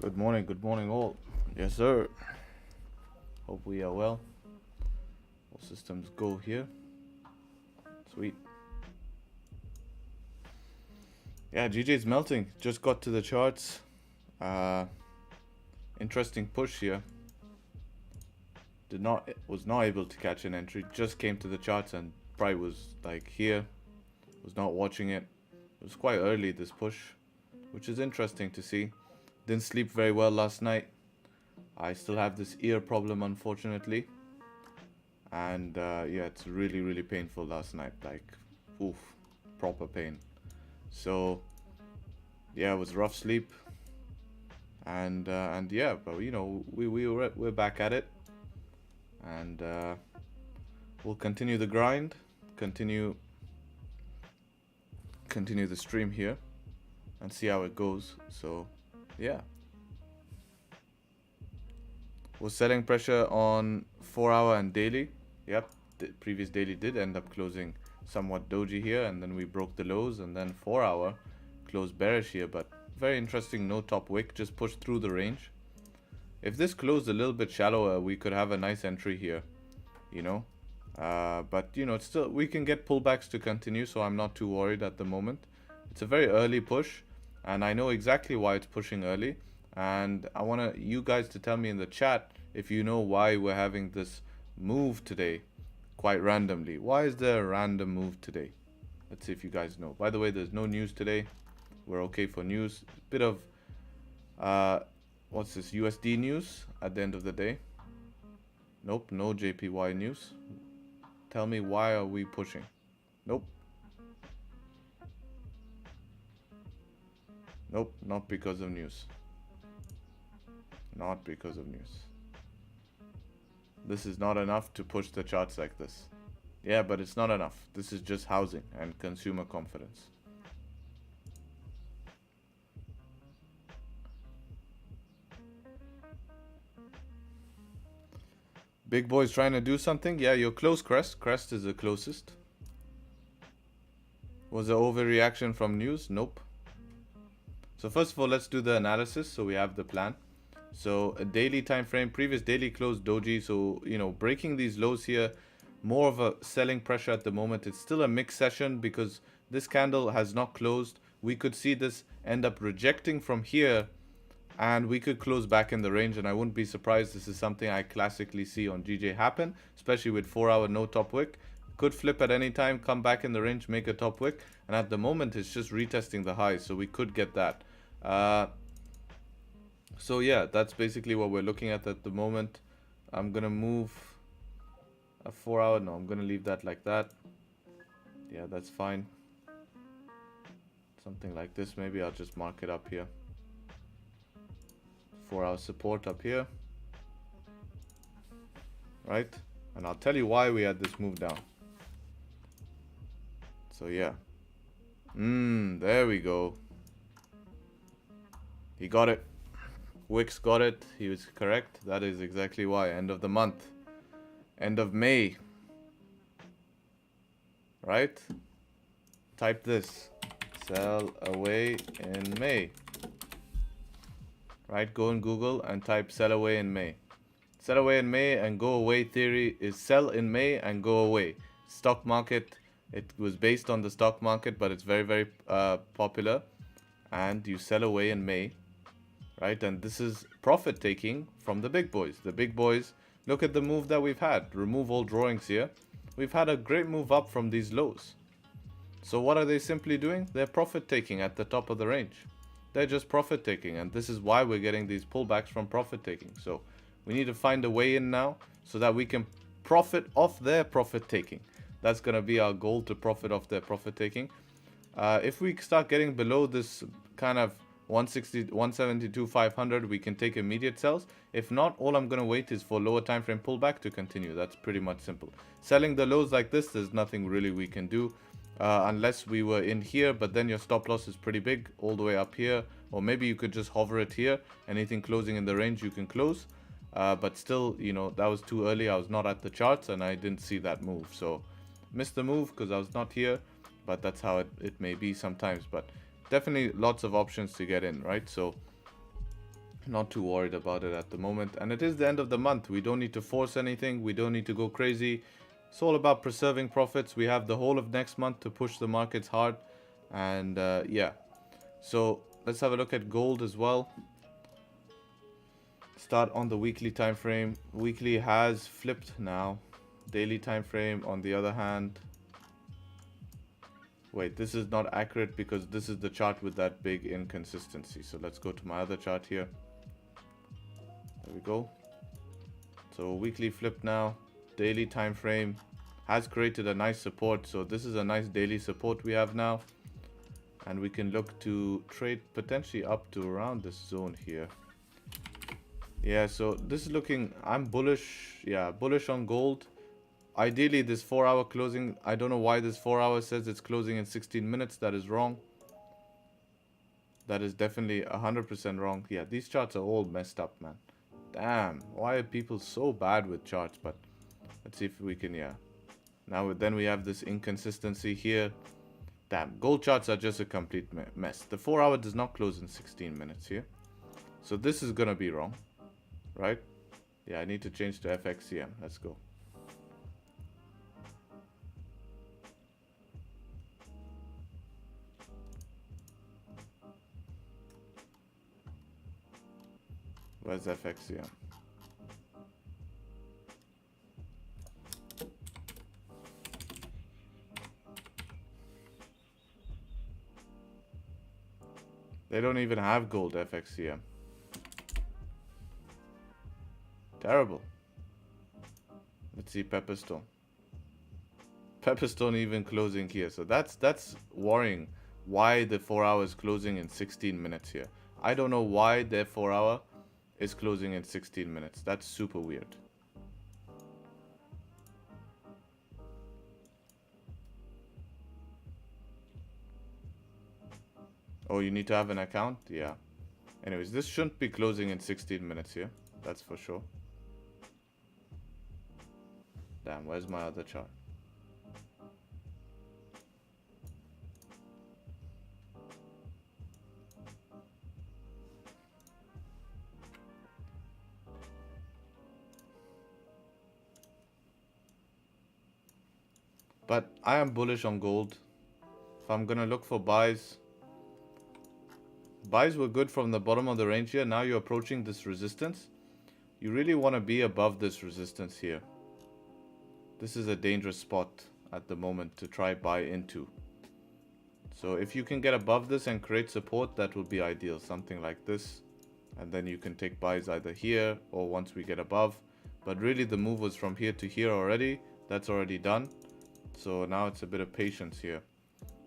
Good morning all. Yes sir. Hope we are well. All systems go here. Sweet. Yeah, GJ's melting. Just got to the charts. Uh Interesting push here. Was not able to catch an entry. Just came to the charts and probably was like here. Was not watching it. It was quite early this push, which is interesting to see. Didn't sleep very well last night. I still have this ear problem, unfortunately. And yeah, it's really painful last night. Like, oof, proper pain. So yeah, it was rough sleep. And yeah, but you know, we're back at it, and we'll continue the grind, continue the stream here, and see how it goes. So yeah. Was selling pressure on 4-hour and daily. Yep, the previous daily did end up closing somewhat doji here, and then we broke the lows, and then 4-hour closed bearish here, but very interesting, no top wick, just pushed through the range. If this closed a little bit shallower, we could have a nice entry here, you know. But you know, it's still, we can get pullbacks to continue, so I'm not too worried at the moment. It's a very early push, and I know exactly why it's pushing early. And I want you guys to tell me in the chat if you know why we're having this move today, quite randomly. Why is there a random move today? Let's see if you guys know. By the way, there's no news today. We're okay for news. Bit of what's this, USD news at the end of the day. Nope, no JPY news. Tell me, why are we pushing? Nope. Nope, not because of news. Not because of news. This is not enough to push the charts like this. Yeah, but it's not enough. This is just housing and consumer confidence. Big boy's trying to do something. Yeah, you're close, Crest. Crest is the closest. Was there overreaction from news? Nope. So first of all, let's do the analysis so we have the plan. So a daily time frame, previous daily closed doji. So, you know, breaking these lows here, more of a selling pressure at the moment. It's still a mixed session because this candle has not closed. We could see this end up rejecting from here, and we could close back in the range, and I wouldn't be surprised. This is something I classically see on GJ happen, especially with 4-hour no top wick. Could flip at any time, come back in the range, make a top wick, and at the moment it's just retesting the highs, so we could get that. So yeah, that's basically what we're looking at the moment. I'm gonna move a 4-hour. No, I'm gonna leave that like that. Yeah, that's fine. Something like this, maybe I'll just mark it up here. 4-hour support up here, right? And I'll tell you why we had this move down. So yeah, there we go. He got it. Wix got it. He was correct. That is exactly why. End of the month, end of May, right? Type this: sell away in May. Right, go in Google and type sell away in May. Sell away in May and go away theory is sell in May and go away. Stock market, it was based on the stock market, but it's very popular. And you sell away in May, right? And this is profit taking from the big boys. The big boys, look at the move that we've had. Remove all drawings here. We've had a great move up from these lows. So what are they simply doing? They're profit taking at the top of the range. They're just profit taking, and this is why we're getting these pullbacks from profit taking. So we need to find a way in now so that we can profit off their profit taking. That's going to be our goal, to profit off their profit taking. If we start getting below this kind of 160, 172, 500, we can take immediate sells. If not, all I'm going to wait is for lower time frame pullback to continue. That's pretty much simple. Selling the lows like this, there's nothing really we can do. Unless we were in here, but then your stop loss is pretty big all the way up here, or maybe you could just hover it here. Anything closing in the range you can close, but still, you know, that was too early. I was not at the charts and I didn't see that move, so missed the move because I was not here. But that's how it may be sometimes. But definitely lots of options to get in, right? So Not too worried about it at the moment. And it is the end of the month. We don't need to force anything. We don't need to go crazy. It's all about preserving profits. We have the whole of next month to push the markets hard. And yeah. So let's have a look at gold as well. Start on the weekly time frame. Weekly has flipped now. Daily time frame, on the other hand. Wait, this is not accurate because this is the chart with that big inconsistency. So let's go to my other chart here. There we go. So weekly flip now. Daily time frame has created a nice support. So this is a nice daily support we have now. And we can look to trade potentially up to around this zone here. Yeah, so this is looking, I'm bullish. Yeah, bullish on gold. Ideally, this 4-hour closing, I don't know why this 4-hour says it's closing in 16 minutes. That is wrong. That is definitely 100% wrong. Yeah, these charts are all messed up, man. Damn, why are people so bad with charts? But let's see if we can, yeah. Now then we have this inconsistency here. Damn, gold charts are just a complete mess. The 4-hour does not close in 16 minutes here. So this is gonna be wrong, right? Yeah, I need to change to FXCM. Let's go. Where's FXCM? They don't even have gold FXCM. Terrible. Let's see Pepperstone. Pepperstone even closing here. So that's worrying. Why the 4-hour is closing in 16 minutes here. I don't know why their 4-hour is closing in 16 minutes. That's super weird. Oh, you need to have an account? Yeah. Anyways, this shouldn't be closing in 16 minutes here. That's for sure. Damn, where's my other chart? But I am bullish on gold. If I'm gonna look for buys, buys were good from the bottom of the range here. Now you're approaching this resistance. You really want to be above this resistance here. This is a dangerous spot at the moment to try buy into. So if you can get above this and create support, that would be ideal. Something like this. And then you can take buys either here or once we get above. But really the move was from here to here already. That's already done. So now it's a bit of patience here.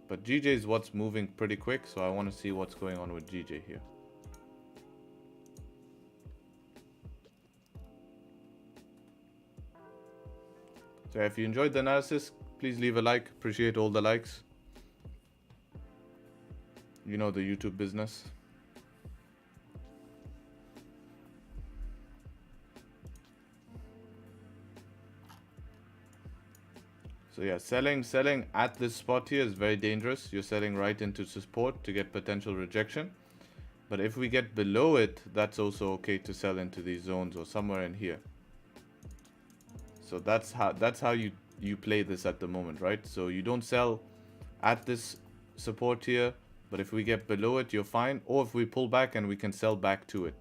But GJ is what's moving pretty quick. So I want to see what's going on with GJ here. So if you enjoyed the analysis, please leave a like. Appreciate all the likes. You know the YouTube business. So yeah, selling at this spot here is very dangerous. You're selling right into support to get potential rejection. But if we get below it, that's also okay to sell into these zones or somewhere in here. So that's how you play this at the moment, right? So you don't sell at this support here, but if we get below it, you're fine. Or if we pull back and we can sell back to it,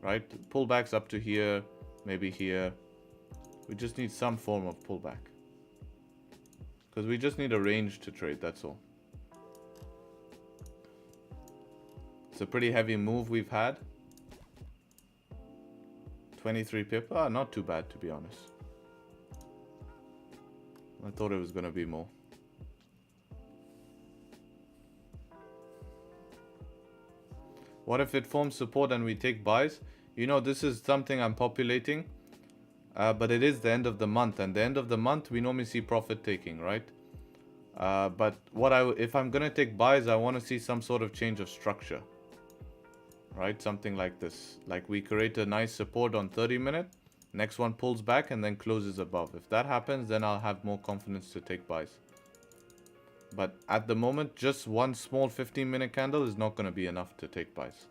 right? Pullbacks up to here, maybe here. We just need some form of pullback. Because we just need a range to trade, that's all. It's a pretty heavy move we've had. 23 pip, not too bad to be honest. I thought it was gonna be more. What if it forms support and we take buys? You know, this is something I'm populating. But it is the end of the month, and the end of the month we normally see profit taking, right? But if I'm gonna take buys, I want to see some sort of change of structure, right? Something like this, like we create a nice support on 30-minute, next one pulls back and then closes above. If that happens, then I'll have more confidence to take buys. But at the moment, just one small 15-minute candle is not going to be enough to take buys.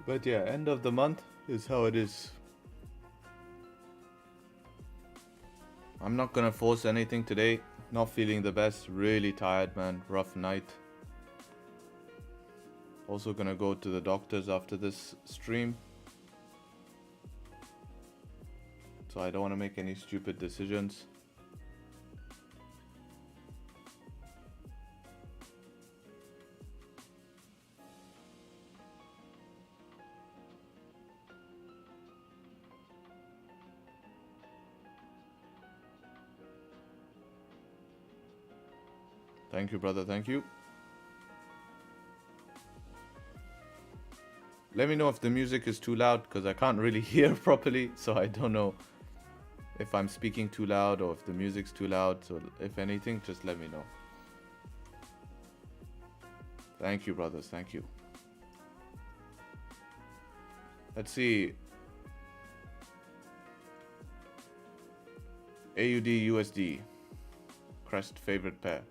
But yeah, end of the month is how it is. I'm not gonna force anything today. Not feeling the best. Really tired, man. Rough night. Also gonna go to the doctors after this stream. So I don't want to make any stupid decisions. Thank you, brother. Thank you. Let me know if the music is too loud, because I can't really hear properly. So I don't know if I'm speaking too loud or if the music's too loud. So if anything, just let me know. Thank you, brothers. Thank you. Let's see. AUD USD. Crest favorite pair.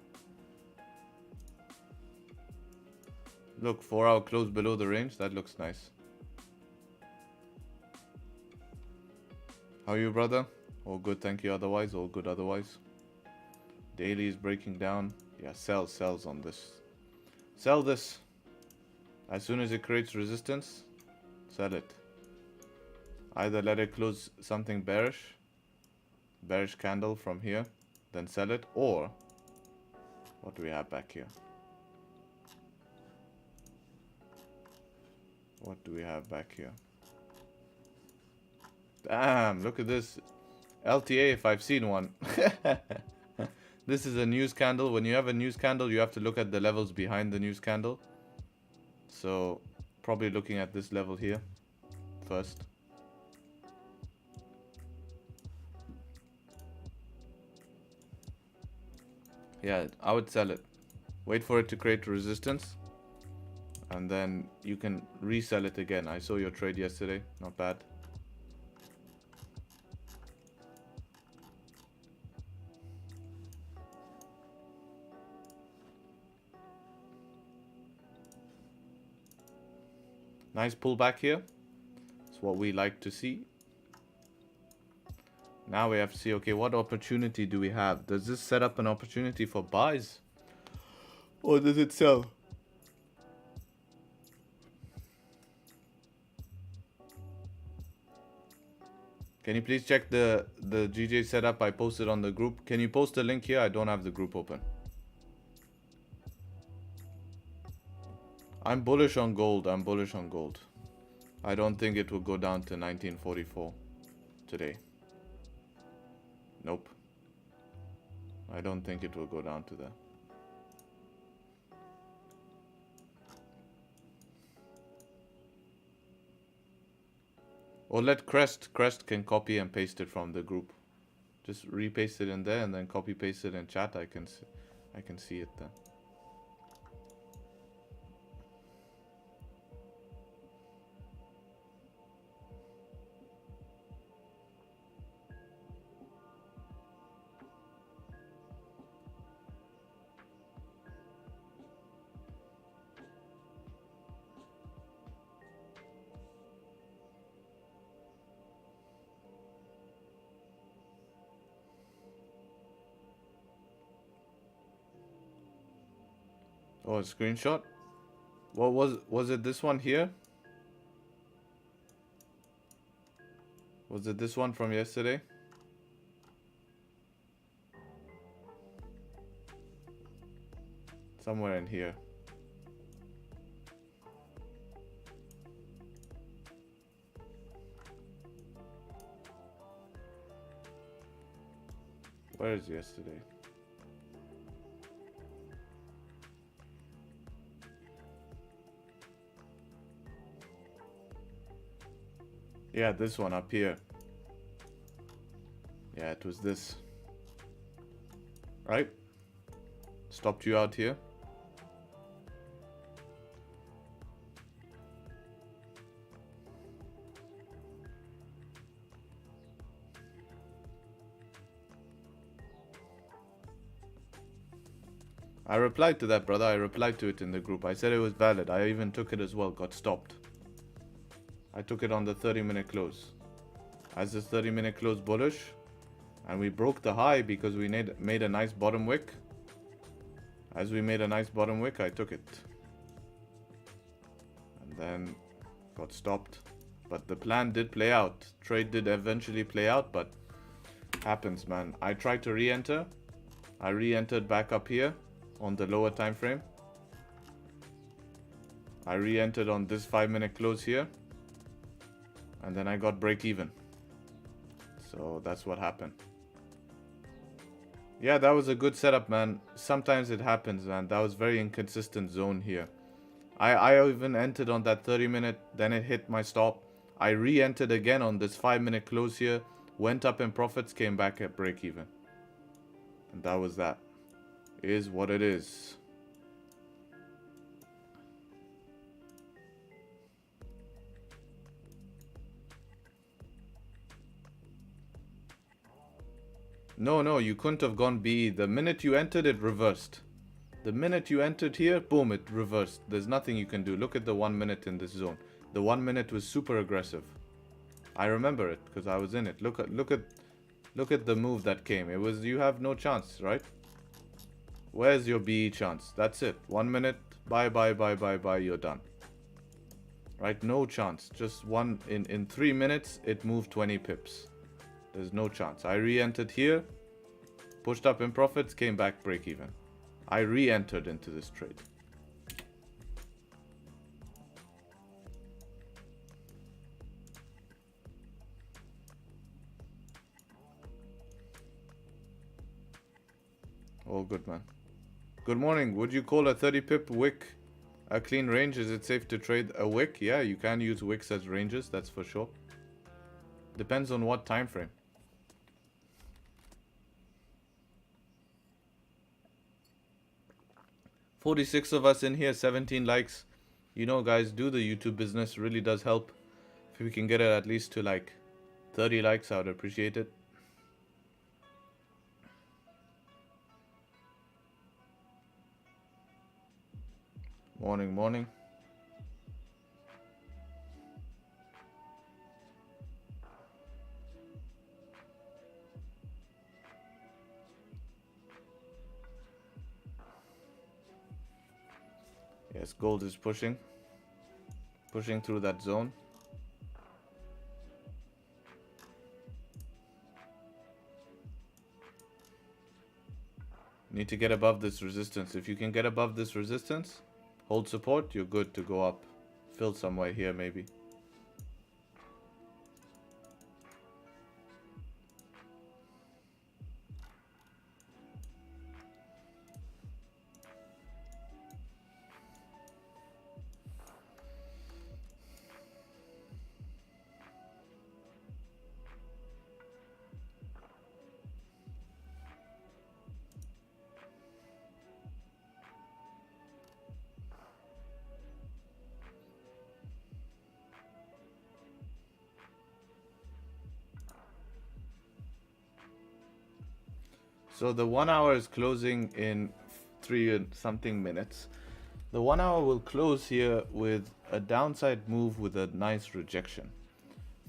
Look, 4 hour close below the range. That looks nice. How are you, brother? All good, thank you. Otherwise, all good otherwise. Daily is breaking down. Yeah, sells on this. Sell this. As soon as it creates resistance, sell it. Either let it close something bearish candle from here, then sell it, or what do we have back here? What do we have back here? Damn, look at this. LTA if I've seen one. This is a news candle. When you have a news candle, you have to look at the levels behind the news candle. So, probably looking at this level here first. Yeah, I would sell it. Wait for it to create resistance. And then you can resell it again. I saw your trade yesterday. Not bad. Nice pullback here. That's what we like to see. Now we have to see, okay, what opportunity do we have? Does this set up an opportunity for buys? Or does it sell? Can you please check the GJ setup I posted on the group? Can you post the link here? I don't have the group open. I'm bullish on gold. I'm bullish on gold. I don't think it will go down to 1944 today. Nope. I don't think it will go down to that. Or let Crest can copy and paste it from the group. Just repaste it in there and then copy paste it in chat. I can see it then. Oh, a screenshot? What was it this one here? Was it this one from yesterday? Somewhere in here. Where is yesterday? Yeah, this one up here. Yeah, it was this. Right? Stopped you out here. I replied to that, brother. I replied to it in the group. I said it was valid. I even took it as well. Got stopped. I took it on the 30-minute close. As this 30-minute close bullish, and we broke the high because we made a nice bottom wick. As we made a nice bottom wick, I took it. And then got stopped. But the plan did play out. Trade did eventually play out, but happens, man. I tried to re-enter. I re-entered back up here on the lower time frame. I re-entered on this 5-minute close here. And then I got break even. So that's what happened. Yeah, that was a good setup, man. Sometimes it happens, man. That was very inconsistent zone here. I even entered on that 30-minute, then it hit my stop. I re-entered again on this 5-minute close here. Went up in profits, came back at break even. And that was that. Is what it is. No, you couldn't have gone BE. The minute you entered, it reversed. The minute you entered here, boom, it reversed. There's nothing you can do. Look at the 1 minute in this zone. The 1 minute was super aggressive. I remember it because I was in it. Look at the move that came. It was, you have no chance, right? Where's your BE chance? That's it. 1 minute, bye, you're done. Right? No chance. Just one, in 3 minutes, it moved 20 pips. There's no chance. I re-entered here, pushed up in profits, came back break even. I re-entered into this trade. All good, man. Good morning. Would you call a 30 pip wick a clean range? Is it safe to trade a wick? Yeah, you can use wicks as ranges, that's for sure. Depends on what time frame. $46 of us in here, 17 likes. You know, guys, do the YouTube business. Really does help. If we can get it at least to like 30 likes, I would appreciate it. Morning. Yes, gold is pushing through that zone. Need to get above this resistance. If you can get above this resistance, hold support, you're good to go up. Fill somewhere here maybe. So the 1 hour is closing in 3 and something minutes. The 1 hour will close here with a downside move with a nice rejection.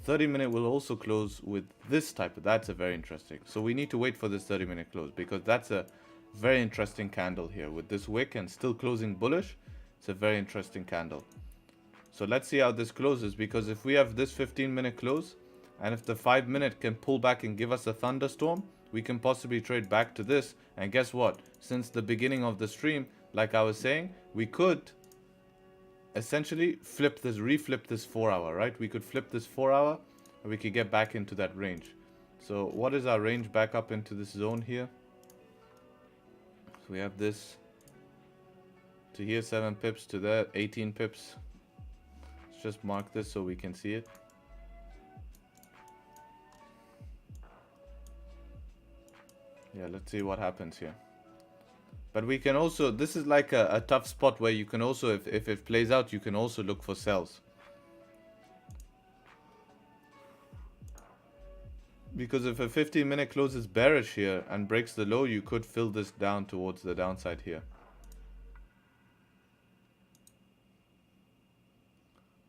30-minute will also close with this type of, that's a very interesting. So we need to wait for this 30-minute close because that's a very interesting candle here with this wick and still closing bullish. It's a very interesting candle. So let's see how this closes, because if we have this 15-minute close and if the 5-minute can pull back and give us a thunderstorm, we can possibly trade back to this. And guess what? Since the beginning of the stream, like I was saying, we could essentially reflip this 4 hour, right? We could flip this 4 hour and we could get back into that range. So what is our range back up into this zone here? So we have this to here, 7 pips, to there, 18 pips. Let's just mark this so we can see it. Yeah, let's see what happens here. But we can also, this is like a tough spot where you can also, if it plays out, you can also look for sells. Because if a 15-minute closes bearish here and breaks the low, you could fill this down towards the downside here.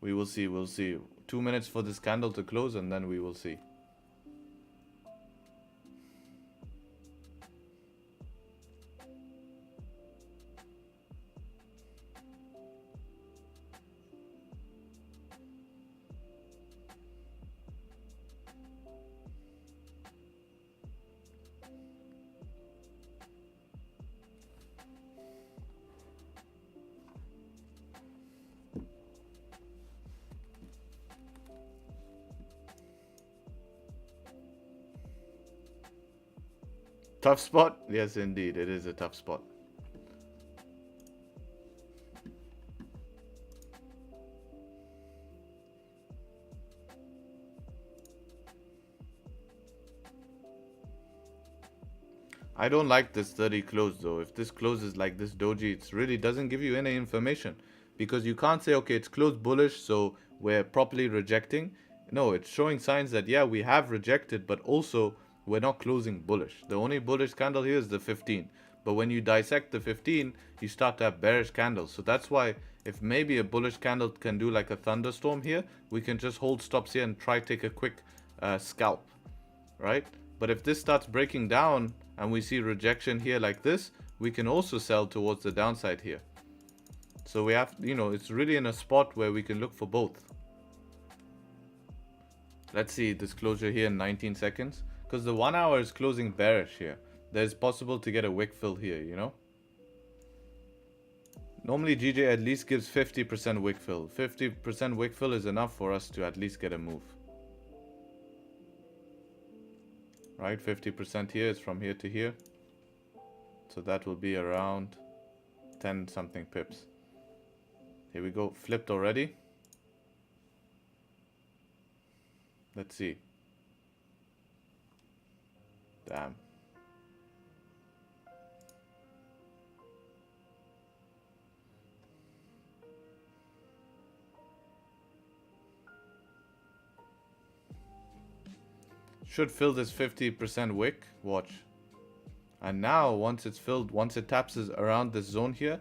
We will see, we'll see. 2 minutes for this candle to close and then we will see. Tough spot? Yes, indeed, it is a tough spot. I don't like this 30 close though. If this closes like this doji, it really doesn't give you any information. Because you can't say, okay, it's closed bullish, so we're properly rejecting. No, it's showing signs that, yeah, we have rejected, but also we're not closing bullish. The only bullish candle here is the 15. But when you dissect the 15, you start to have bearish candles. So that's why if maybe a bullish candle can do like a thunderstorm here, we can just hold stops here and try take a quick scalp, right? But if this starts breaking down and we see rejection here like this, we can also sell towards the downside here. So we have, you know, it's really in a spot where we can look for both. Let's see this closure here in 19 seconds. Because the 1 hour is closing bearish here. There's possible to get a wick fill here, you know. Normally GJ at least gives 50% wick fill. 50% wick fill is enough for us to at least get a move. Right, 50% here is from here to here. So that will be around 10 something pips. Here we go, flipped already. Let's see. Damn. Should fill this 50% wick. Watch. And now once it's filled, once it taps around this zone here,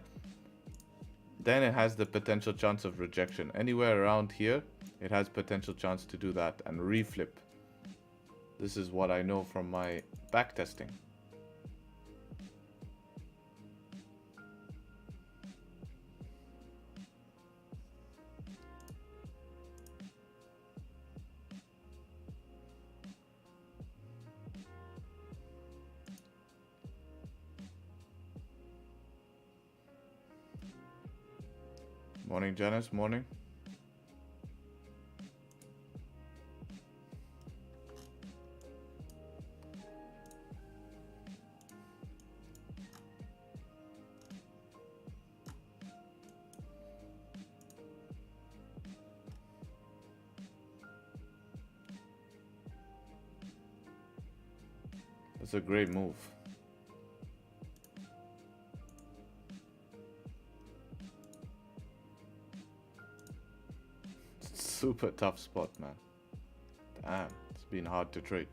then it has the potential chance of rejection. Anywhere around here, it has potential chance to do that and reflip. This is what I know from my back testing. Morning, Janice. Morning. That's a great move. Super tough spot, man. Damn, it's been hard to trade.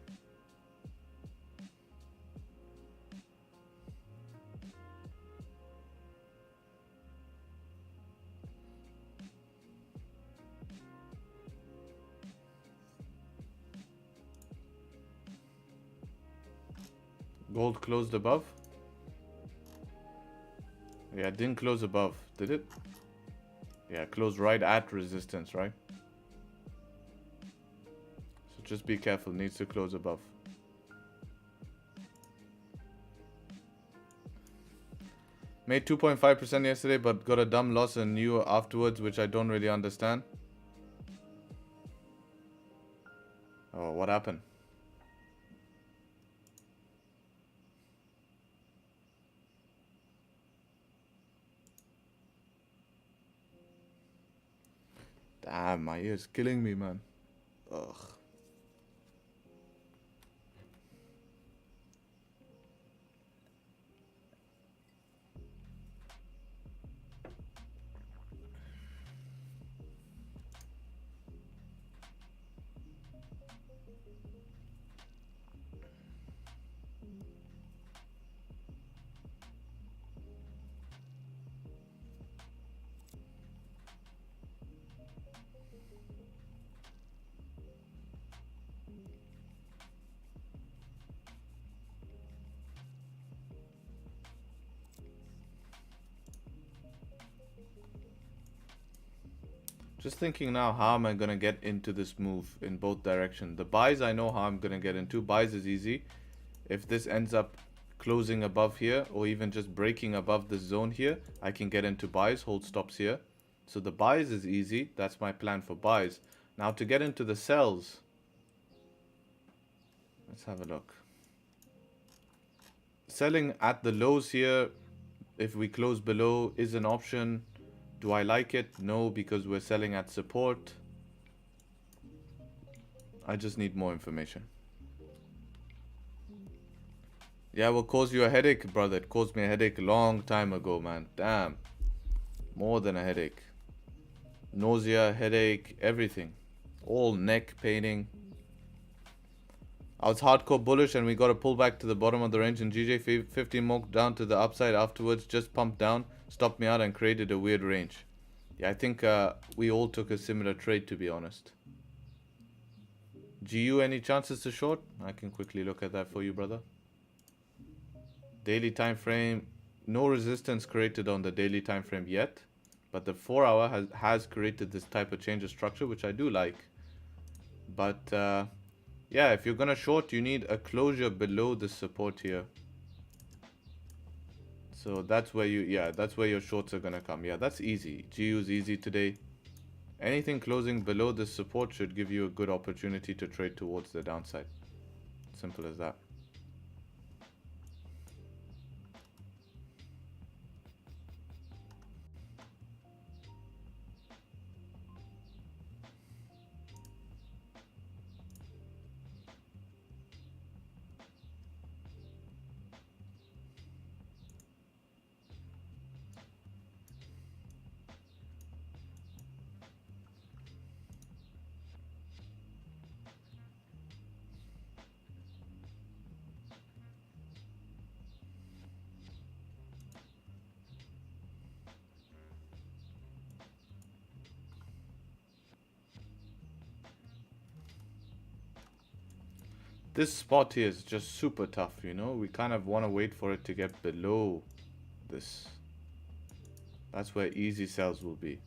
Gold closed above. Yeah, it didn't close above, did it? Yeah, closed right at resistance, right? So just be careful, needs to close above. Made 2.5% yesterday, but got a dumb loss and knew afterwards, which I don't really understand. Oh, what happened? Damn, my ear's killing me, man. Ugh. Just thinking now, how am I going to get into this move in both directions? The buys, I know how I'm going to get into. Buys is easy. If this ends up closing above here, or even just breaking above this zone here, I can get into buys, hold stops here. So the buys is easy. That's my plan for buys. Now to get into the sells, let's have a look. Selling at the lows here, if we close below, is an option. Do I like it? No, because we're selling at support. I just need more information. Yeah, it will cause you a headache, brother. It caused me a headache a long time ago, man. Damn. More than a headache. Nausea, headache, everything. All neck paining. I was hardcore bullish and we got a pull back to the bottom of the range, and GJ 15 more down to the upside afterwards, just pumped down, stopped me out and created a weird range. Yeah, I think we all took a similar trade, to be honest. GU, any chances to short? I can quickly look at that for you, brother. Daily time frame, no resistance created on the daily time frame yet, but the 4 hour has created this type of change of structure, which I do like. But yeah, if you're gonna short, you need a closure below the support here. So that's where that's where your shorts are gonna come. Yeah, that's easy. GU is easy today. Anything closing below this support should give you a good opportunity to trade towards the downside. Simple as that. This spot here is just super tough, you know. We kind of want to wait for it to get below this. That's where easy sells will be,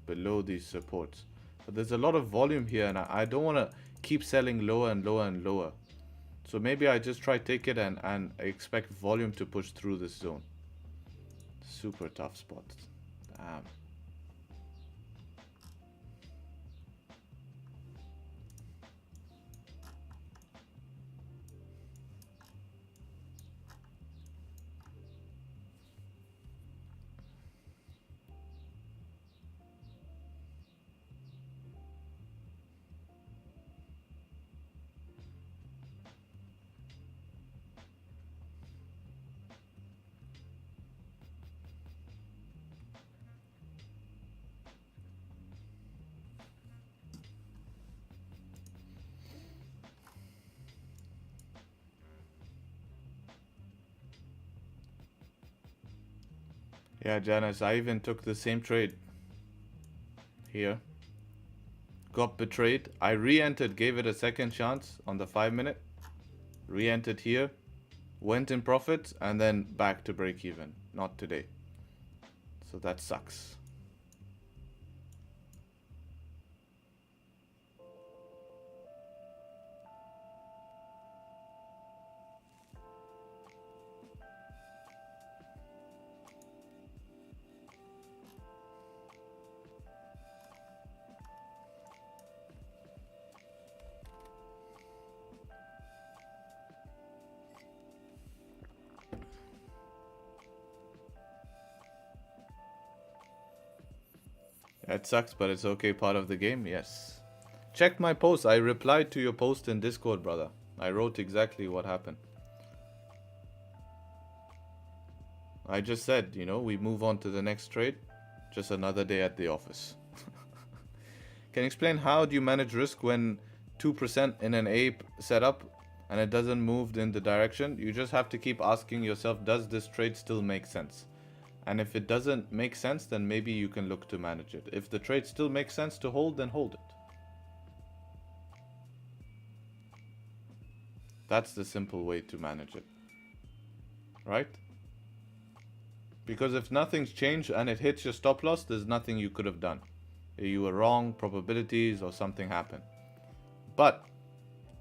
below these supports. But there's a lot of volume here, and I don't want to keep selling lower and lower and lower. So maybe I just try take it and expect volume to push through this zone. Super tough spot. Damn. Yeah, Janice, I even took the same trade here. Got betrayed. I re-entered, gave it a second chance on the 5 minute. Re-entered here. Went in profits and then back to break even. Not today. So that sucks. It sucks, but it's okay. Part of the game, yes. Check my post. I replied to your post in Discord, brother. I wrote exactly what happened. I just said, you know, we move on to the next trade. Just another day at the office. Can you explain how do you manage risk when 2% in an A setup and it doesn't move in the direction? You just have to keep asking yourself, does this trade still make sense? And if it doesn't make sense, then maybe you can look to manage it. If the trade still makes sense to hold, then hold it. That's the simple way to manage it. Right? Because if nothing's changed and it hits your stop loss, there's nothing you could have done. you were wrong, probabilities or something happened. But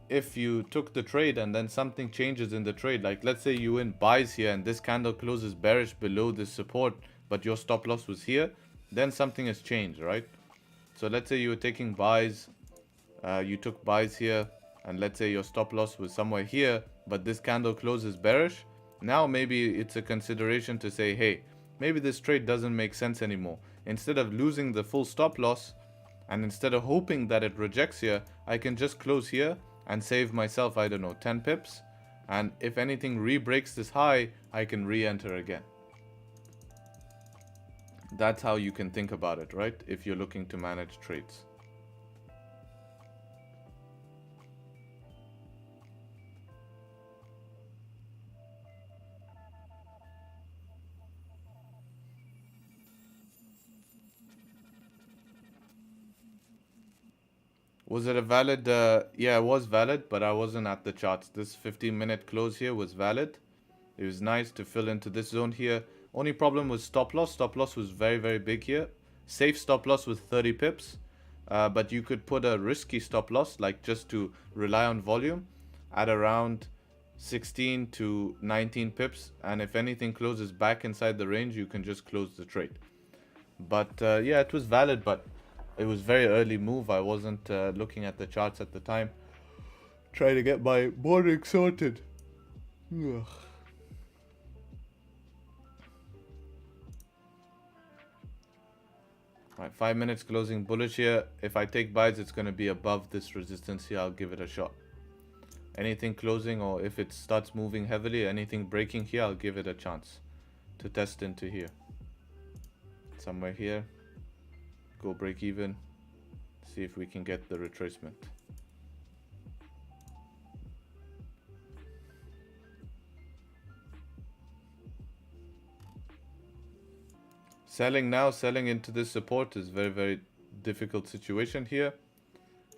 if you took the trade and then something changes in the trade, like let's say you win buys here and this candle closes bearish below this support, but your stop loss was here, then something has changed, right? So let's say you were taking buys, you took buys here, and let's say your stop loss was somewhere here, but this candle closes bearish. Now maybe it's a consideration to say, hey, maybe this trade doesn't make sense anymore. Instead of losing the full stop loss, and instead of hoping that it rejects here, I can just close here and save myself, I don't know, 10 pips. And if anything re-breaks this high, I can re-enter again. That's how you can think about it, right? If you're looking to manage trades. Was it a valid? Yeah, it was valid, but I wasn't at the charts. This 15-minute close here was valid. It was nice to fill into this zone here. Only problem was stop loss. Stop loss was very, very big here. Safe stop loss with 30 pips. But you could put a risky stop loss, like just to rely on volume, at around 16 to 19 pips. And if anything closes back inside the range, you can just close the trade. But yeah, it was valid, but it was very early move. I wasn't looking at the charts at the time. Trying to get my morning sorted. Ugh. Right, 5 minutes closing bullish here. If I take buys, it's going to be above this resistance here. I'll give it a shot. Anything closing, or if it starts moving heavily, anything breaking here, I'll give it a chance to test into here. Somewhere here. Go break even. See if we can get the retracement. Selling now, selling into this support is very, very difficult situation here.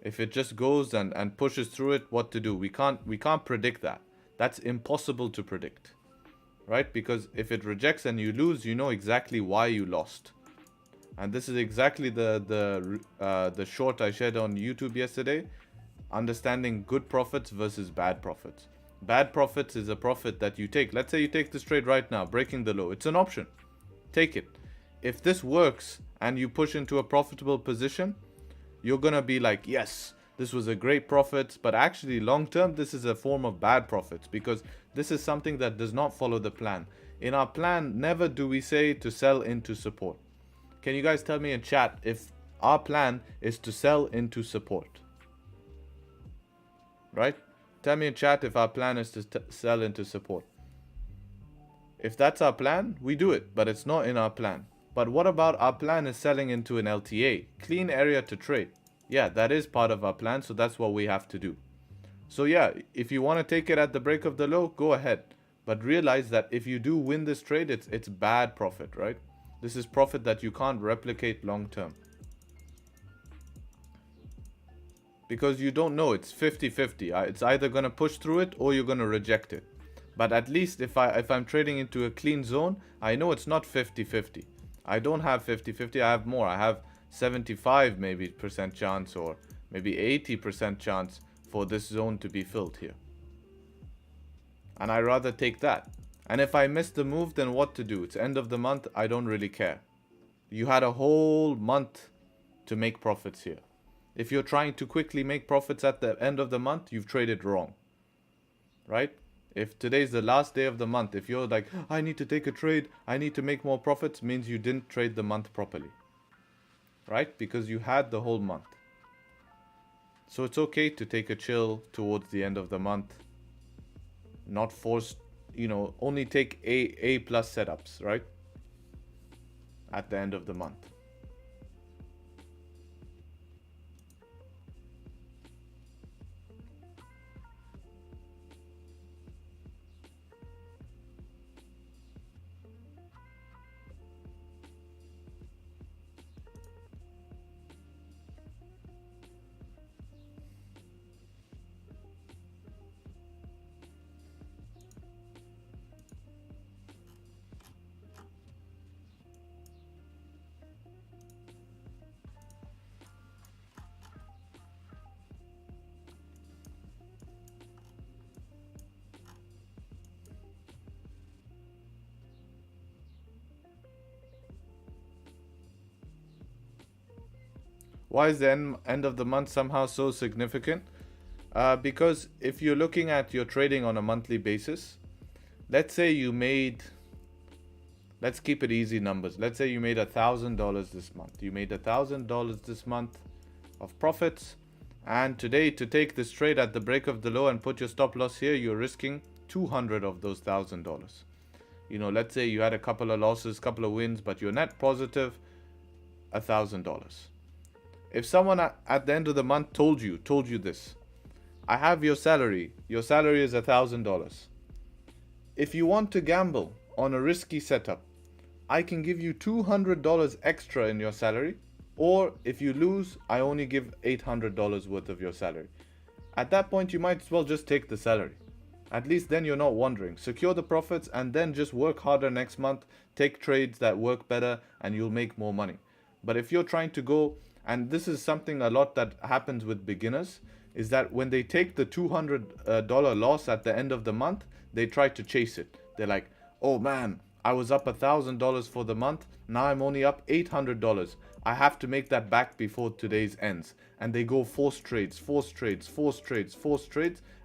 If it just goes and pushes through it, what to do? We can't predict that. That's impossible to predict, right? Because if it rejects and you lose, you know exactly why you lost. And this is exactly the short I shared on YouTube yesterday. Understanding good profits versus bad profits. Bad profits is a profit that you take. Let's say you take this trade right now, breaking the low. It's an option. Take it. If this works and you push into a profitable position, you're going to be like, yes, this was a great profit. But actually, long term, this is a form of bad profits because this is something that does not follow the plan. In our plan, never do we say to sell into support. Can you guys tell me in chat if our plan is to sell into support? Right? Tell me in chat if our plan is to sell into support. If that's our plan, we do it, but it's not in our plan. But what about our plan is selling into an LTA? Clean area to trade. Yeah, that is part of our plan, so that's what we have to do. So yeah, if you want to take it at the break of the low, go ahead. But realize that if you do win this trade, it's bad profit, right? This is profit that you can't replicate long term. Because you don't know, it's 50-50. It's either going to push through it or you're going to reject it. But at least if I'm trading into a clean zone, I know it's not 50-50. I don't have 50-50, I have more. I have 75 maybe percent chance or maybe 80% chance for this zone to be filled here. And I rather take that. And if I miss the move, then what to do? It's end of the month, I don't really care. You had a whole month to make profits here. If you're trying to quickly make profits at the end of the month, you've traded wrong. Right? If today's the last day of the month, if you're like, I need to take a trade, I need to make more profits, means you didn't trade the month properly. Right? Because you had the whole month. So it's okay to take a chill towards the end of the month. Not forced, only take A plus setups, right? At the end of the month. Why is the end of the month somehow so significant? Because if you're looking at your trading on a monthly basis, let's say you made, let's keep it easy numbers. Let's say you made $1,000 this month. You made $1,000 this month of profits. And today, to take this trade at the break of the low and put your stop loss here, you're risking 200 of those $1,000. You know, let's say you had a couple of losses, couple of wins, but you're net positive $1,000. If someone at the end of the month told you this, I have your salary is $1,000. If you want to gamble on a risky setup, I can give you $200 extra in your salary, or if you lose, I only give $800 worth of your salary. At that point, you might as well just take the salary. At least then you're not wondering. Secure the profits and then just work harder next month. Take trades that work better and you'll make more money. But if you're trying to go, and this is something a lot that happens with beginners, is that when they take the $200 loss at the end of the month, they try to chase it. They're like, oh man, I was up $1,000 for the month. Now I'm only up $800. I have to make that back before today's ends. And they go force trades,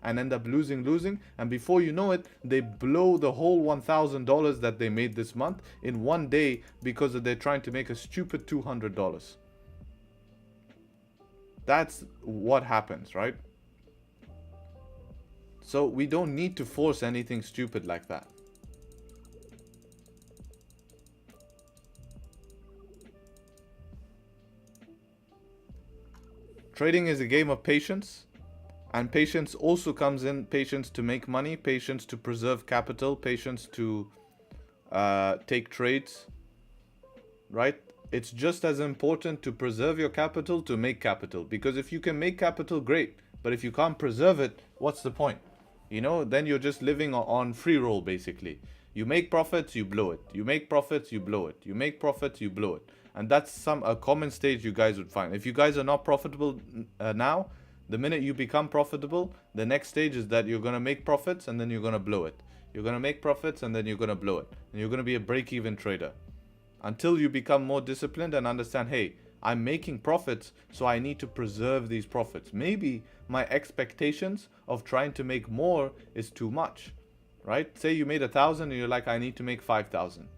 and end up losing. And before you know it, they blow the whole $1,000 that they made this month in one day because they're trying to make a stupid $200. That's what happens, right? So we don't need to force anything stupid like that. Trading is a game of patience, and patience also comes in patience to make money, patience to preserve capital, patience to take trades, right? It's just as important to preserve your capital to make capital, because if you can make capital, great, but if you can't preserve it, what's the point? You know, then you're just living on free roll basically. You make profits, you blow it. You make profits, you blow it. You make profits, you blow it. And that's a common stage you guys would find. If you guys are not profitable now, the minute you become profitable, the next stage is that you're going to make profits and then you're going to blow it. You're going to make profits and then you're going to blow it. And you're going to be a break-even trader. Until you become more disciplined and understand, hey, I'm making profits, so I need to preserve these profits. Maybe my expectations of trying to make more is too much, right? Say you made 1,000 and you're like, I need to make 5,000.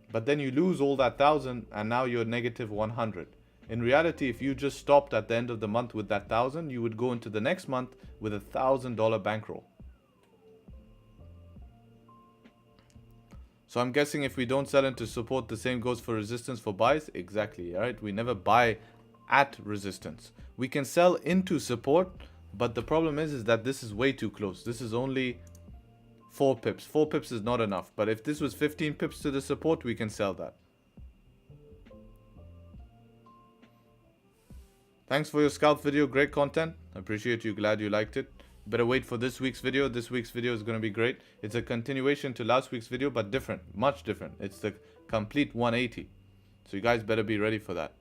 But then you lose all that 1,000 and now you're negative 100. In reality, if you just stopped at the end of the month with that 1,000, you would go into the next month with a $1,000 bankroll. So I'm guessing if we don't sell into support, the same goes for resistance for buys. Exactly, right? We never buy at resistance. We can sell into support, but the problem is that this is way too close. This is only 4 pips. 4 pips is not enough. But if this was 15 pips to the support, we can sell that. Thanks for your scalp video. Great content. I appreciate you. Glad you liked it. Better wait for this week's video. This week's video is going to be great. It's a continuation to last week's video, but different. Much different. It's the complete 180. So you guys better be ready for that.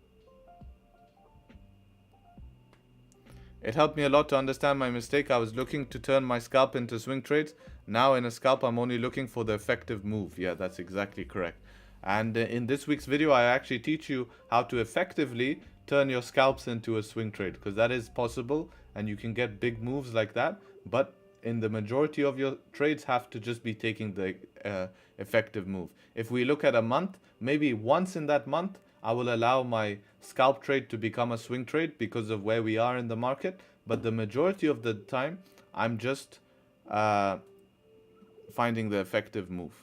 It helped me a lot to understand my mistake. I was looking to turn my scalp into swing trades. Now in a scalp, I'm only looking for the effective move. Yeah, that's exactly correct. And in this week's video, I actually teach you how to effectively turn your scalps into a swing trade, because that is possible and you can get big moves like that. But in the majority of your trades have to just be taking the effective move. If we look at a month, maybe once in that month, I will allow my scalp trade to become a swing trade because of where we are in the market. But the majority of the time, I'm just finding the effective move.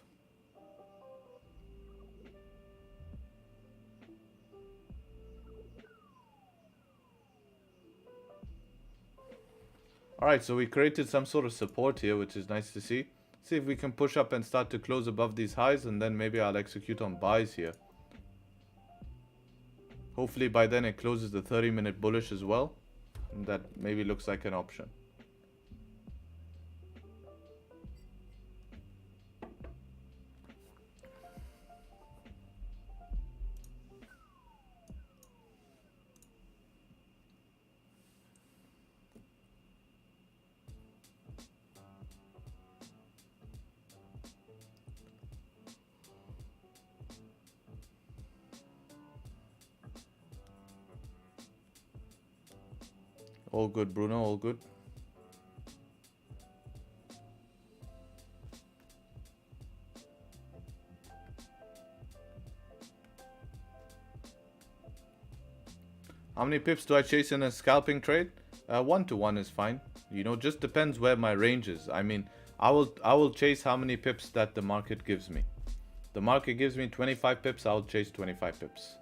Alright, so we created some sort of support here, which is nice to see. See if we can push up and start to close above these highs, and then maybe I'll execute on buys here. Hopefully by then it closes the 30-minute bullish as well. And that maybe looks like an option. All good, Bruno, all good. How many pips do I chase in a scalping trade? 1 to 1 is fine. You know, just depends where my range is. I mean, I will chase how many pips that the market gives me. The market gives me 25 pips, I'll chase 25 pips.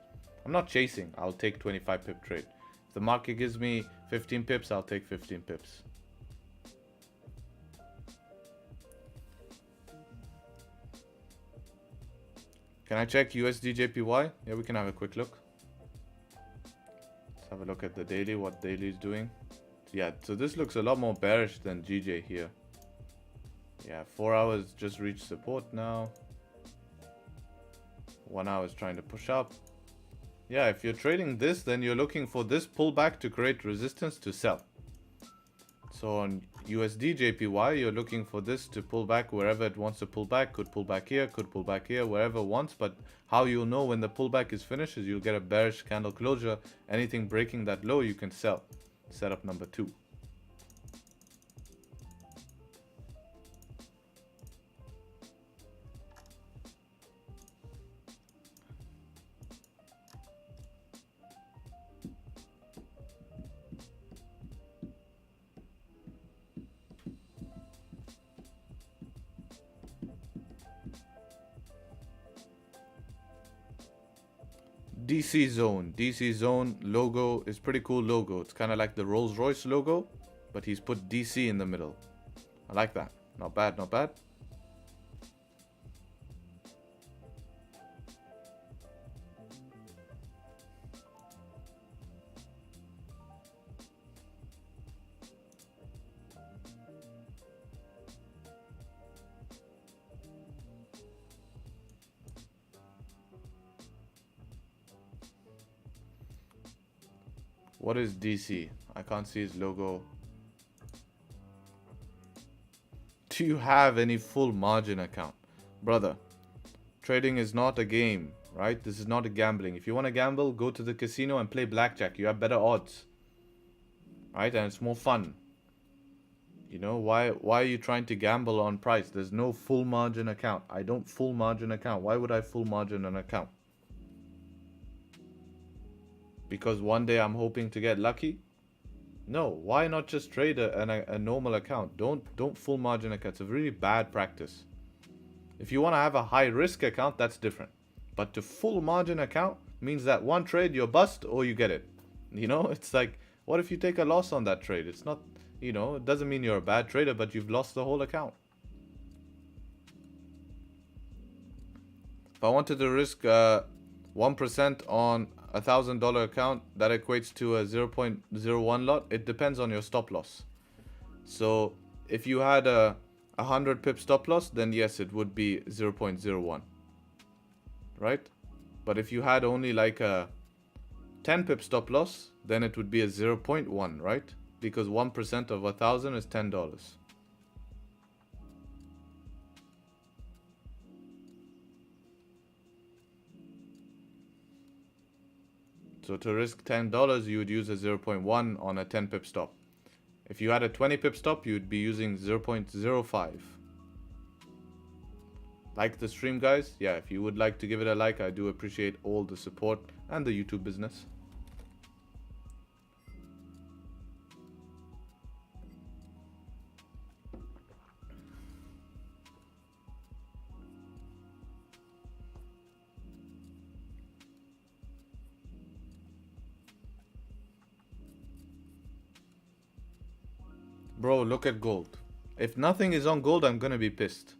I'm not chasing, I'll take 25 pip trade. If the market gives me 15 pips, I'll take 15 pips. Can I check USD/JPY? Yeah, we can have a quick look. Let's have a look at the daily, what daily is doing. Yeah, so this looks a lot more bearish than GJ here. Yeah, 4 hours just reached support now. 1 hour is trying to push up. Yeah, if you're trading this, then you're looking for this pullback to create resistance to sell. So on USD/JPY, you're looking for this to pull back wherever it wants to pull back. Could pull back here, could pull back here, wherever it wants. But how you'll know when the pullback is finished is you'll get a bearish candle closure. Anything breaking that low, you can sell. Setup number 2. DC zone logo is pretty cool logo. It's kind of like the Rolls-Royce logo, but he's put DC in the middle. I like that. Not bad, not bad. What is DC? I can't see his logo. Do you have any full margin account? Brother, trading is not a game, right? This is not a gambling. If you want to gamble, go to the casino and play blackjack. You have better odds, right? And it's more fun. You know, why are you trying to gamble on price? There's no full margin account. I don't full margin account. Why would I full margin an account? Because one day I'm hoping to get lucky? No, why not just trade a normal account? Don't full margin account. It's a really bad practice. If you want to have a high risk account, that's different. But to full margin account means that one trade you're bust or you get it. You know, it's like, what if you take a loss on that trade? It's not, you know, it doesn't mean you're a bad trader, but you've lost the whole account. If I wanted to risk 1% on $1,000 account, that equates to a 0.01 lot. It depends on your stop loss. So if you had a 100 pip stop loss, then yes, it would be 0.01, right? But if you had only like a 10 pip stop loss, then it would be a 0.1, right? Because 1% of 1,000 is $10. So to risk $10, you would use a 0.1 on a 10 pip stop. If you had a 20 pip stop, you'd be using 0.05. Like the stream, guys? Yeah, if you would like to give it a like, I do appreciate all the support and the YouTube business. Bro, look at gold. If nothing is on gold, I'm gonna be pissed.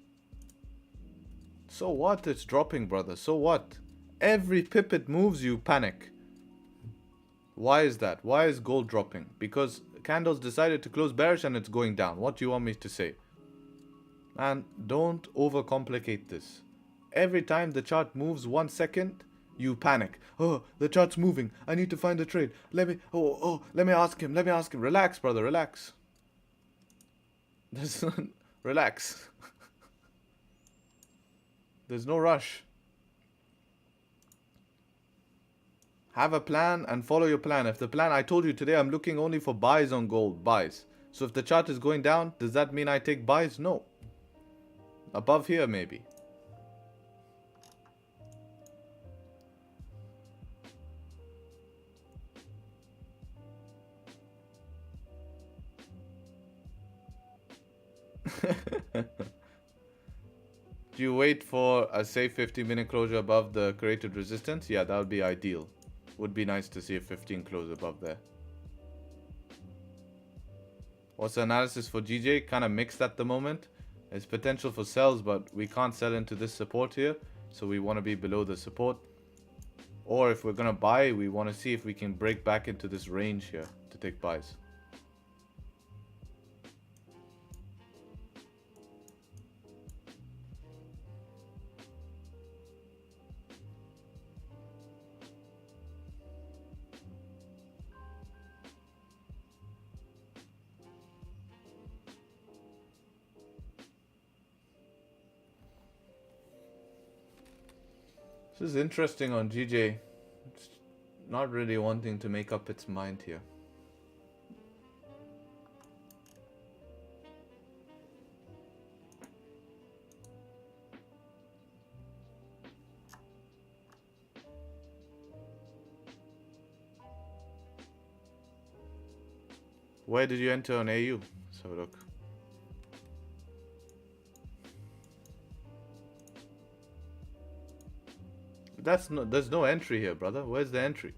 So what? It's dropping, brother. So what? Every pip it moves, you panic. Why is that? Why is gold dropping? Because candles decided to close bearish and it's going down. What do you want me to say? Man, don't overcomplicate this. Every time the chart moves 1 second, you panic. Oh, the chart's moving. I need to find a trade. Let me ask him. Relax, brother, relax. Relax. There's no rush. Have a plan and follow your plan. If the plan, I told you today, I'm looking only for buys on gold, buys. So if the chart is going down, does that mean I take buys? No. Above here, maybe. Do you wait for a safe 15-minute closure above the created resistance? Yeah, that would be ideal. Would be nice to see a 15 close above there. What's the analysis for GJ? Kind of mixed at the moment. There's potential for sells, but we can't sell into this support here. So we want to be below the support. Or if we're going to buy, we want to see if we can break back into this range here to take buys. This is interesting on GJ. It's not really wanting to make up its mind here. Where did you enter on AU? Let's have a look. There's no entry here, brother. Where's the entry?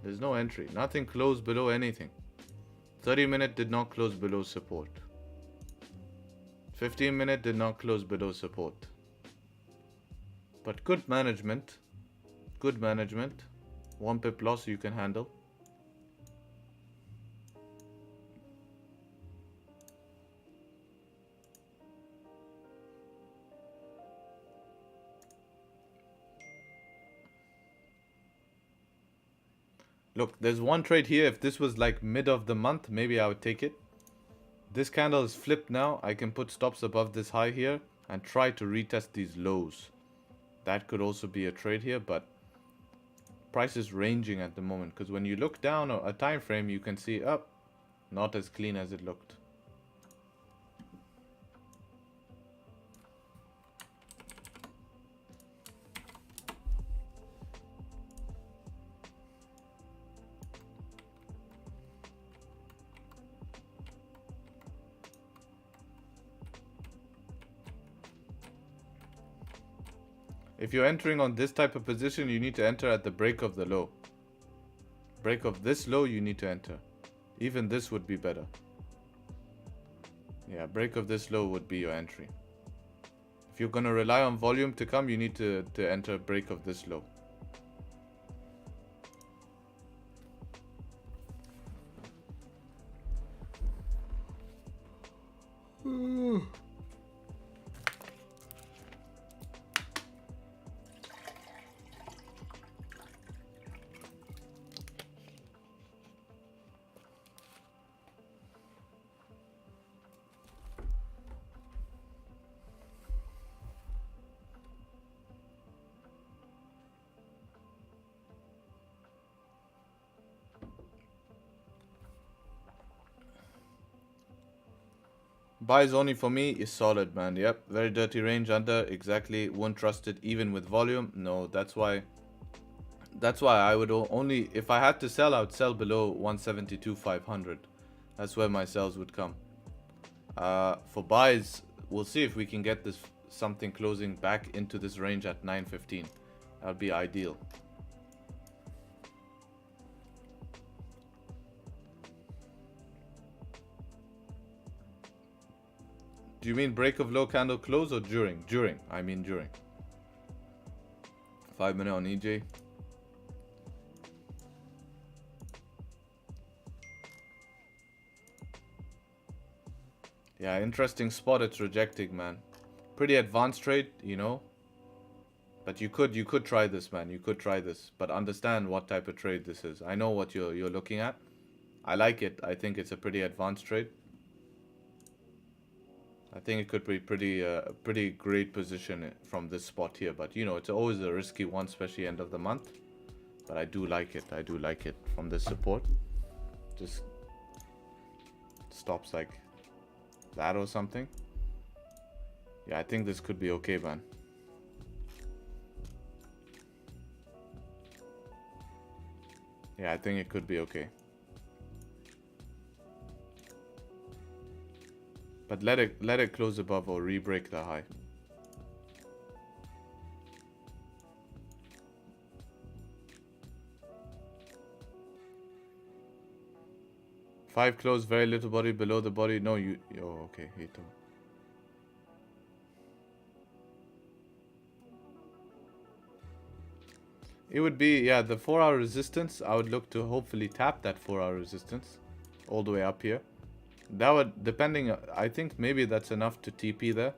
There's no entry. Nothing closed below anything. 30-minute did not close below support. 15-minute did not close below support. But good management. Good management. 1 pip loss you can handle. Look, there's one trade here. If this was like mid of the month, maybe I would take it. This candle is flipped now. I can put stops above this high here and try to retest these lows. That could also be a trade here, but price is ranging at the moment. Because when you look down a time frame, you can see up, not as clean as it looked. If you're entering on this type of position, you need to enter at the break of the low. Break of this low, you need to enter. Even this would be better. Yeah, break of this low would be your entry. If you're going to rely on volume to come, you need to enter break of this low. Buys only for me is solid, man. Yep, very dirty range under. Exactly, won't trust it even with volume. No, that's why I would only, if I had to sell, I would sell below 172,500. That's where my sells would come. For buys, we'll see if we can get this something closing back into this range at 915. That would be ideal. Do you mean break of low candle close or during? During. I mean during. 5 minute on EJ. Yeah, interesting spot it's rejecting, man. Pretty advanced trade, you know. But you could try this, man. You could try this, but understand what type of trade this is. I know what you're looking at. I like it. I think it's a pretty advanced trade. I think it could be pretty great position from this spot here. But you know, it's always a risky one, especially end of the month. But I do like it. I do like it from this support. Just stops like that or something. Yeah, I think this could be okay, man. Yeah, I think it could be okay. But let it close above or re-break the high. Five close, very little body below the body. No, oh, okay, Hito. It would be, yeah, the 4-hour resistance. I would look to hopefully tap that 4-hour resistance all the way up here. That would, depending, I think maybe that's enough to TP there.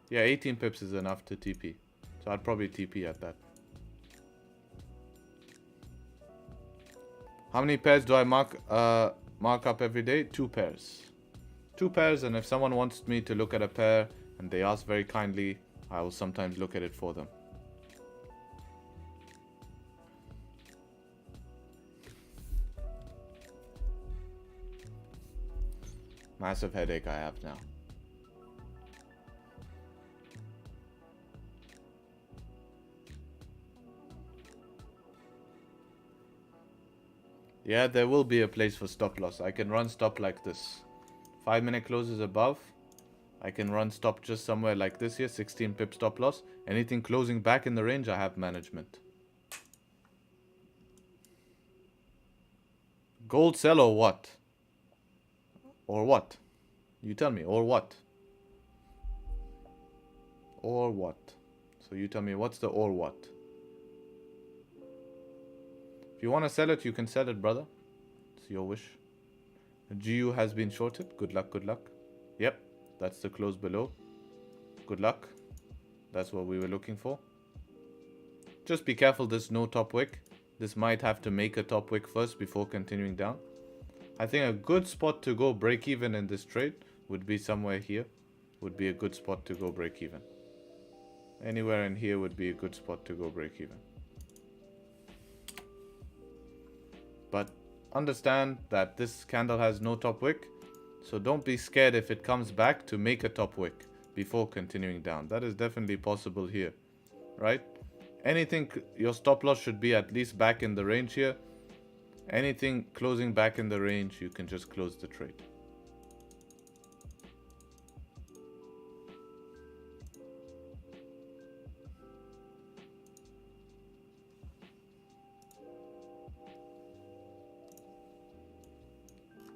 Yeah, 18 pips is enough to TP. So I'd probably TP at that. How many pairs do I mark up every day? 2 pairs. 2 pairs, and if someone wants me to look at a pair and they ask very kindly, I will sometimes look at it for them. Massive headache I have now. Yeah, there will be a place for stop loss. I can run stop like this. 5-minute closes above. I can run stop just somewhere like this here. 16 pip stop loss. Anything closing back in the range, I have management. Gold sell or what? Or what? You tell me. Or what? Or what? So you tell me, what's the or what? If you want to sell it, you can sell it, brother. It's your wish. GU has been shorted. Good luck, good luck. Yep, that's the close below. Good luck. That's what we were looking for. Just be careful, there's no top wick. This might have to make a top wick first before continuing down. I think a good spot to go break even in this trade would be somewhere here. Would be a good spot to go break even. Anywhere in here would be a good spot to go break even. But understand that this candle has no top wick. So don't be scared if it comes back to make a top wick before continuing down. That is definitely possible here, right? Anything, your stop loss should be at least back in the range here. Anything closing back in the range, you can just close the trade.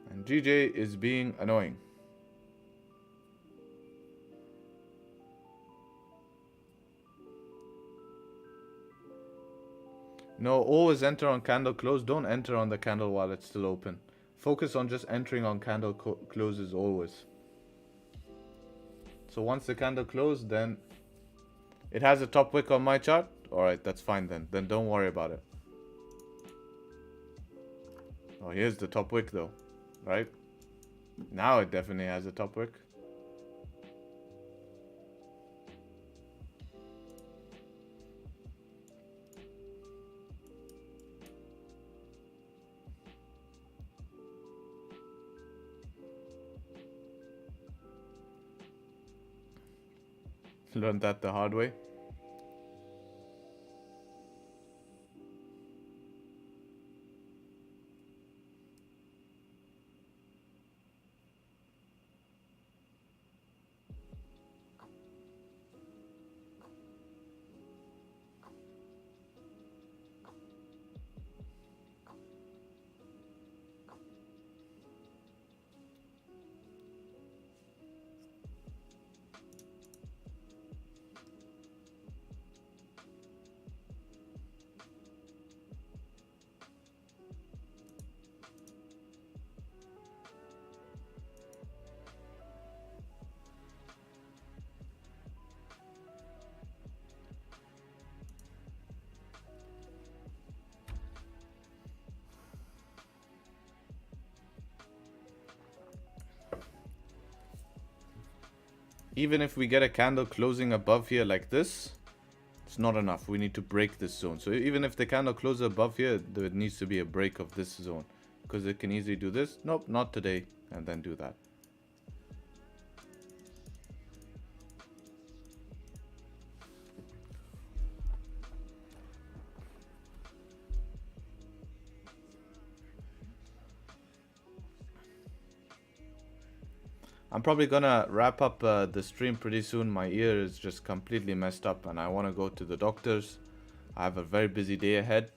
And GJ is being annoying. No, always enter on candle close. Don't enter on the candle while it's still open. Focus on just entering on candle closes always. So once the candle closed, then it has a top wick on my chart. Alright, that's fine then. Then don't worry about it. Oh, here's the top wick though, right? Now it definitely has a top wick. Learned that the hard way. Even if we get a candle closing above here like this, it's not enough. We need to break this zone. So even if the candle closes above here, there needs to be a break of this zone. Because it can easily do this. Nope, not today. And then do that. I'm probably gonna wrap up the stream pretty soon. My ear is just completely messed up and I want to go to the doctors. I have a very busy day ahead.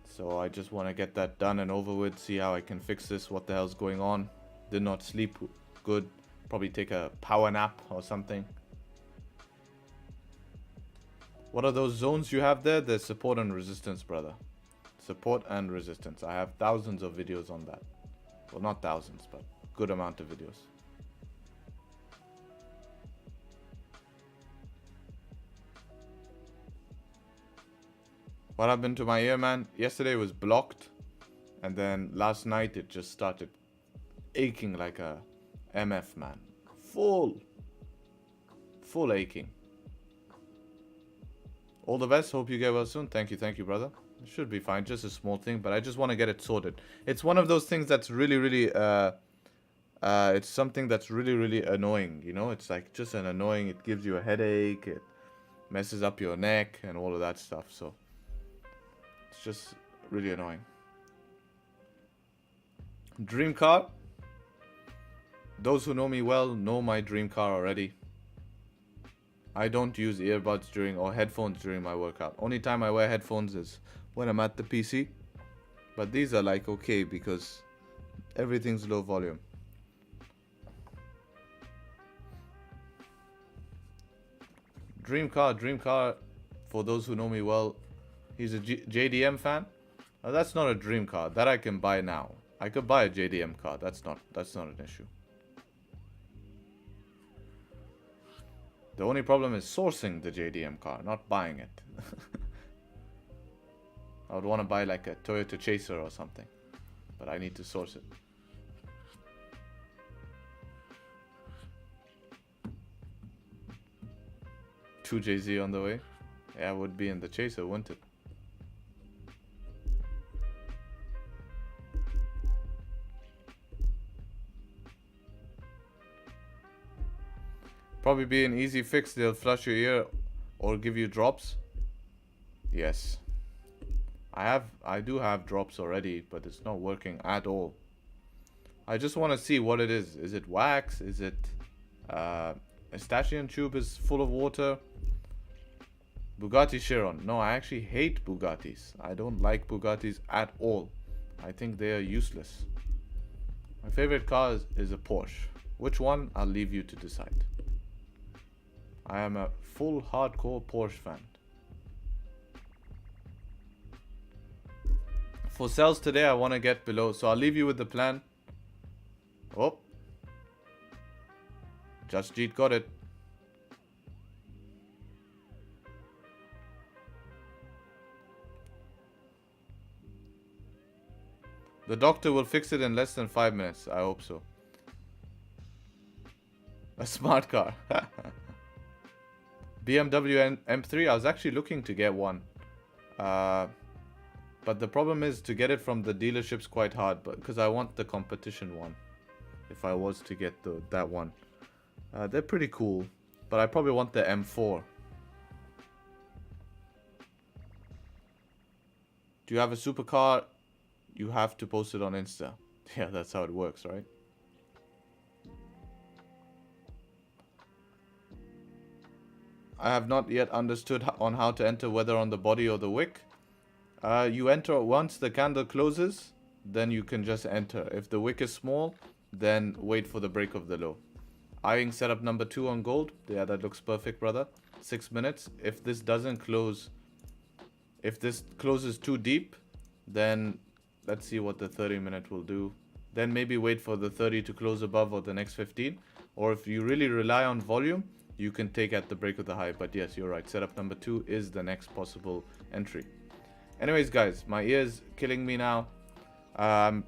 So I just want to get that done and over with. See how I can fix this. What the hell's going on? Did not sleep good. Probably take a power nap or something. What are those zones you have there? There's support and resistance, brother. Support and resistance. I have thousands of videos on that. Well, not thousands, but good amount of videos. What happened to my ear, man? Yesterday was blocked. And then last night it just started aching like a MF, man. Full aching. All the best. Hope you get well soon. Thank you, brother. It should be fine. Just a small thing, but I just want to get it sorted. It's one of those things that's really, it's something that's really annoying. You know, it's like just an annoying. It gives you a headache. It messes up your neck and all of that stuff. So it's just really annoying. Dream car. Those who know me well know my dream car already. I don't use earbuds or headphones during my workout. Only time I wear headphones is when I'm at the PC. But these are like okay because everything's low volume. Dream car. For those who know me well, he's a JDM fan. That's not a dream car. That I can buy now. I could buy a JDM car. That's not an issue. The only problem is sourcing the JDM car, not buying it. I would want to buy like a Toyota Chaser or something, but I need to source it. Two JZ on the way. Yeah, it would be in the Chaser, wouldn't it? Probably be an easy fix. They'll flush your ear or give you drops. Yes. I do have drops already, but it's not working at all. I just want to see what it is. Is it wax? Is it a Eustachian tube is full of water? Bugatti Chiron. No, I actually hate Bugattis. I don't like Bugattis at all. I think they are useless. My favorite car is a Porsche. Which one? I'll leave you to decide. I am a full hardcore Porsche fan. For sales today, I want to get below. So I'll leave you with the plan. Oh. Just Jeet got it. The doctor will fix it in less than 5 minutes. I hope so. A smart car. BMW M3. I was actually looking to get one. But the problem is to get it from the dealership's quite hard. But because I want the competition one. If I was to get that one. They're pretty cool. But I probably want the M4. Do you have a supercar? You have to post it on Insta. Yeah, that's how it works, right? I have not yet understood on how to enter whether on the body or the wick. You enter once the candle closes, then you can just enter. If the wick is small, then wait for the break of the low. Eyeing setup number 2 on gold. Yeah, that looks perfect, brother. 6 minutes. If this doesn't close, if this closes too deep, then let's see what the 30-minute will do. Then maybe wait for the 30 to close above or the next 15. Or if you really rely on volume, you can take at the break of the high. But yes, you're right. Setup number 2 is the next possible entry. Anyways, guys, my ear's killing me now. I'm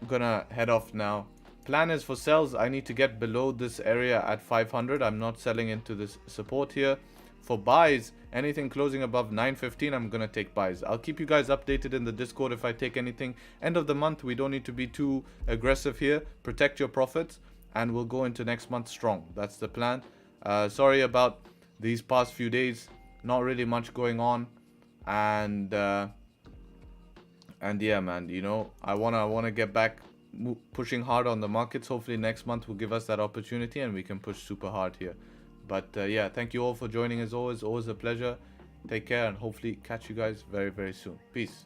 gonna head off now. plan is for sells, I need to get below this area at 500. I'm not selling into this support here. For buys, anything closing above 915, I'm gonna take buys. I'll keep you guys updated in the Discord if I take anything. End of the month, we don't need to be too aggressive here. Protect your profits, and we'll go into next month strong. That's the plan. Sorry about these past few days. Not really much going on, and yeah, man, you know, I wanna get back pushing hard on the markets. Hopefully next month will give us that opportunity and we can push super hard here. But yeah, thank you all for joining as always. Always a pleasure. Take care and hopefully catch you guys very, very soon. Peace.